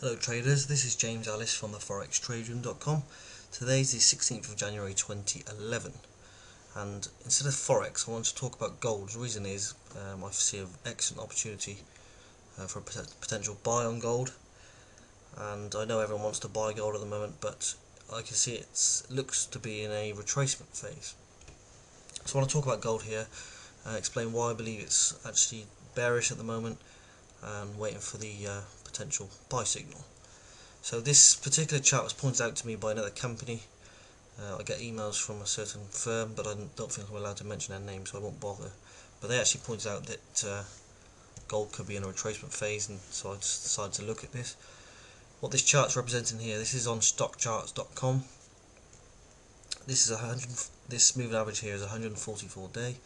Hello traders, this is James Alliss from the forextrading.com. Today is the 16th of January 2011 and instead of Forex I want to talk about gold. The reason is I see an excellent opportunity for a potential buy on gold, and I know everyone wants to buy gold at the moment, but I can see it looks to be in a retracement phase. So I want to talk about gold here, explain why I believe it's actually bearish at the moment and waiting for the potential buy signal. So this particular chart was pointed out to me by another company. I get emails from a certain firm, but I don't think I'm allowed to mention their name, so I won't bother. But they actually pointed out that gold could be in a retracement phase, and so I just decided to look at this. What this chart's representing here, this is on stockcharts.com. This moving average here is 144 day.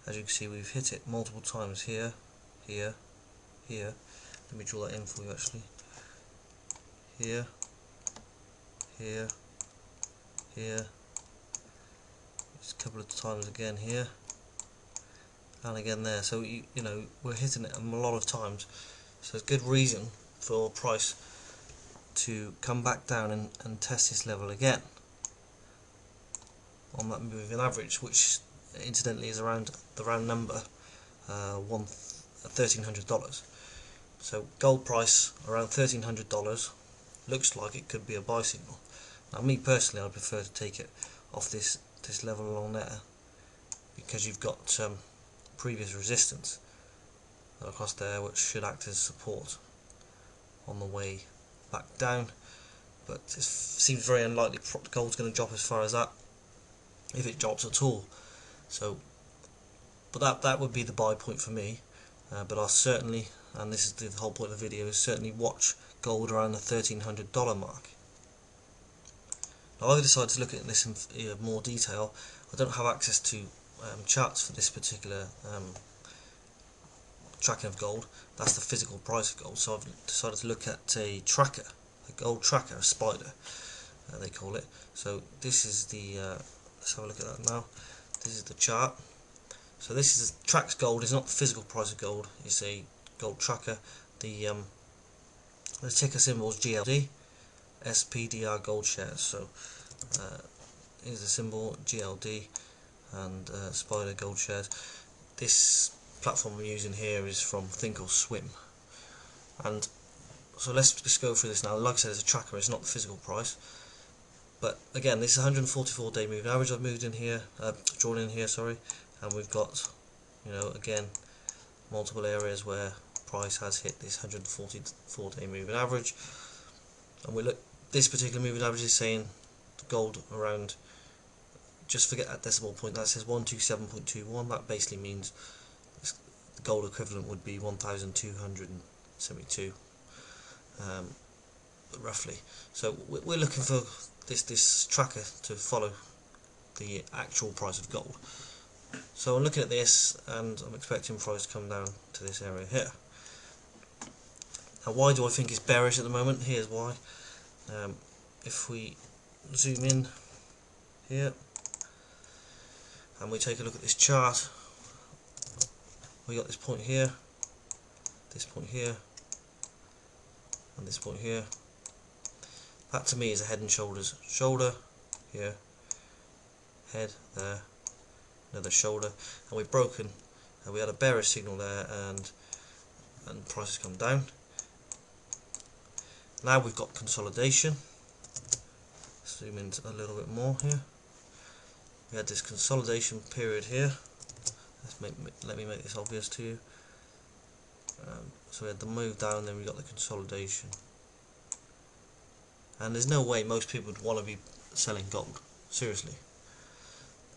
As you can see, we've hit it multiple times here, here, here. Let me draw that in for you actually. Here, here, here. Just a couple of times again here, and again there. So you know we're hitting it a lot of times. So it's good reason for price to come back down and test this level again on that moving average, which incidentally is around the round number $1,300. So gold price around $1,300 looks like it could be a buy signal. Now me personally, I prefer to take it off this level along there, because you've got previous resistance across there which should act as support on the way back down, but it seems very unlikely gold's going to drop as far as that, if it drops at all. So but that would be the buy point for me, but I'll certainly, and this is the whole point of the video, is certainly watch gold around the $1,300 mark. Now I've decided to look at this in more detail. I don't have access to charts for this particular tracking of gold. That's the physical price of gold, so I've decided to look at a tracker, a gold tracker, a spider they call it. So this is the let's have a look at that now. This is the chart. So this is tracks gold. It's not the physical price of gold, it's a gold tracker. The ticker symbol is GLD, SPDR gold shares. So here's the symbol GLD and Spider gold shares. This platform I'm using here is from Thinkorswim, and so let's just go through this now. Like I said, it's a tracker, it's not the physical price, but again this is 144 day moving average I've moved in here, drawn in here, sorry, and we've got, you know, again multiple areas where price has hit this 144 day moving average, and we look, this particular moving average is saying gold around, just forget that decimal point, that says 127.21. that basically means the gold equivalent would be 1,272 roughly. So we're looking for this tracker to follow the actual price of gold. So I'm looking at this and I'm expecting price to come down to this area here. Now why do I think it's bearish at the moment? Here's why. If we zoom in here and we take a look at this chart, we got this point here, this point here, and this point here. That to me is a head and shoulders. Shoulder here, head there, another shoulder, and we've broken, and we had a bearish signal there, and price has come down. Now we've got consolidation. Zoom in a little bit more here. We had this consolidation period here. Let me make this obvious to you. So we had the move down, then we got the consolidation. And there's no way most people would want to be selling gold, seriously.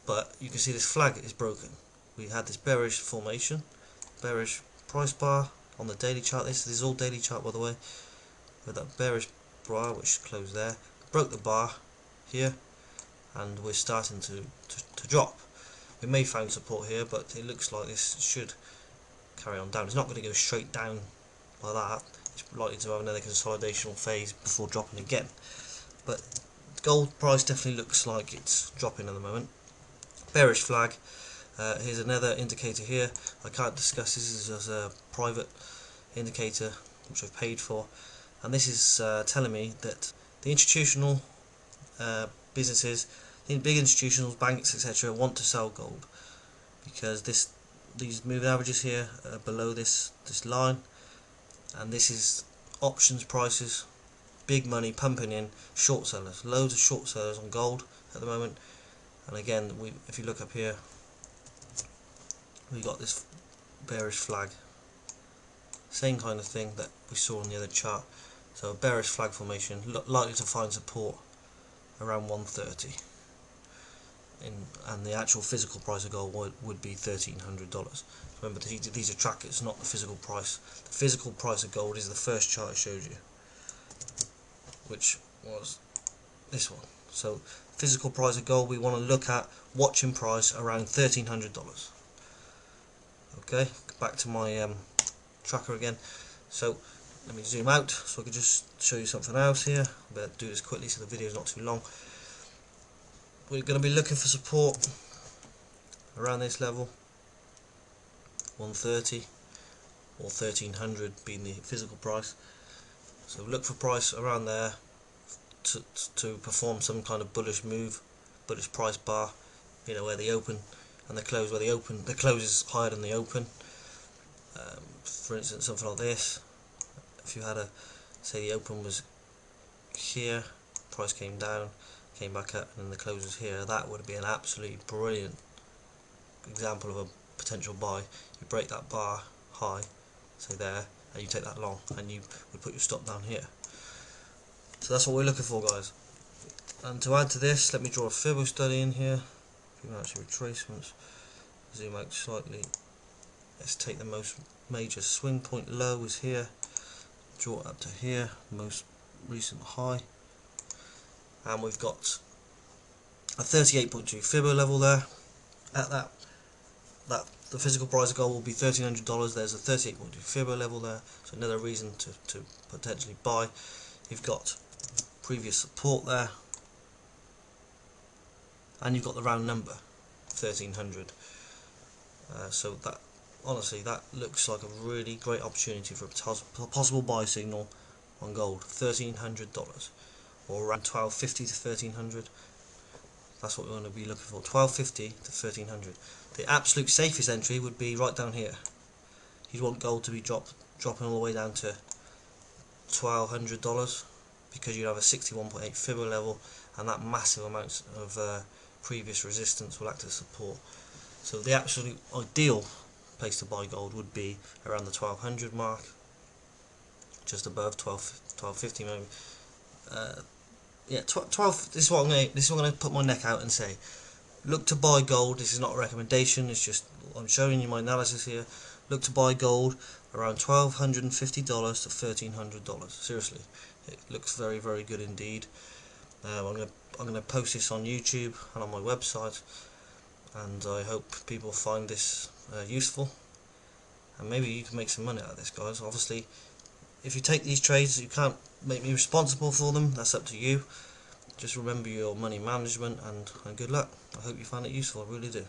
But you can see this flag is broken. We had this bearish formation, bearish price bar on the daily chart. This is all daily chart, by the way. With that bearish bar which closed there, broke the bar here, and we're starting to drop. We may find support here, but it looks like this should carry on down. It's not going to go straight down like that. It's likely to have another consolidational phase before dropping again. But gold price definitely looks like it's dropping at the moment. Bearish flag. Here's another indicator here. I can't discuss this. This is just a private indicator which I've paid for. and this is telling me that the institutional businesses, the big institutions, banks, etc., want to sell gold because these moving averages here are below this line, and this is options prices, big money pumping in, short sellers, loads of short sellers on gold at the moment. And again, if you look up here, we got this bearish flag, same kind of thing that we saw on the other chart. So a bearish flag formation, likely to find support around 130, and the actual physical price of gold would be $1,300. Remember, these are trackers, not the physical price. The physical price of gold is the first chart I showed you, which was this one. So physical price of gold, we want to look at watching price around $1,300. Okay, back to my tracker again. So let me zoom out so I can just show you something else here. I better do this quickly so the video is not too long. We're going to be looking for support around this level, 130 or 1300 being the physical price. So look for price around there to perform some kind of bullish move, bullish price bar, you know, where the open and the close, where the close is higher than the open. For instance, something like this. If you had say the open was here, price came down, came back up, and then the close was here, that would be an absolutely brilliant example of a potential buy. You break that bar high, say there, and you take that long, and you would put your stop down here. So that's what we're looking for, guys. And to add to this, let me draw a Fibbo study in here. Fibonacci retracements. Zoom out slightly. Let's take the most major swing point low is here. Draw it up to here, most recent high, and we've got a 38.2 Fibbo level there. At that the physical price of gold will be $1,300. There's a 38.2 Fibbo level there, so another reason to potentially buy. You've got previous support there, and you've got the round number 1,300. So that, honestly, that looks like a really great opportunity for a possible buy signal on gold. $1,300, or around 1250 to 1,300. That's what we want to be looking for, 1250 to 1,300. The absolute safest entry would be right down here. You'd want gold to be dropping all the way down to $1,200, because you'd have a 61.8 Fibbo level, and that massive amount of previous resistance will act as support. So the absolute ideal place to buy gold would be around the 1,200 mark, just above 1250 maybe. Yeah, 12. This is what I'm going to put my neck out and say. Look to buy gold. This is not a recommendation. It's just I'm showing you my analysis here. Look to buy gold around $1,250 to $1,300. Seriously, it looks very, very good indeed. I'm going to post this on YouTube and on my website, and I hope people find this useful, and maybe you can make some money out of this, guys. Obviously, if you take these trades, you can't make me responsible for them. That's up to you. Just remember your money management, and good luck. I hope you find it useful. I really do.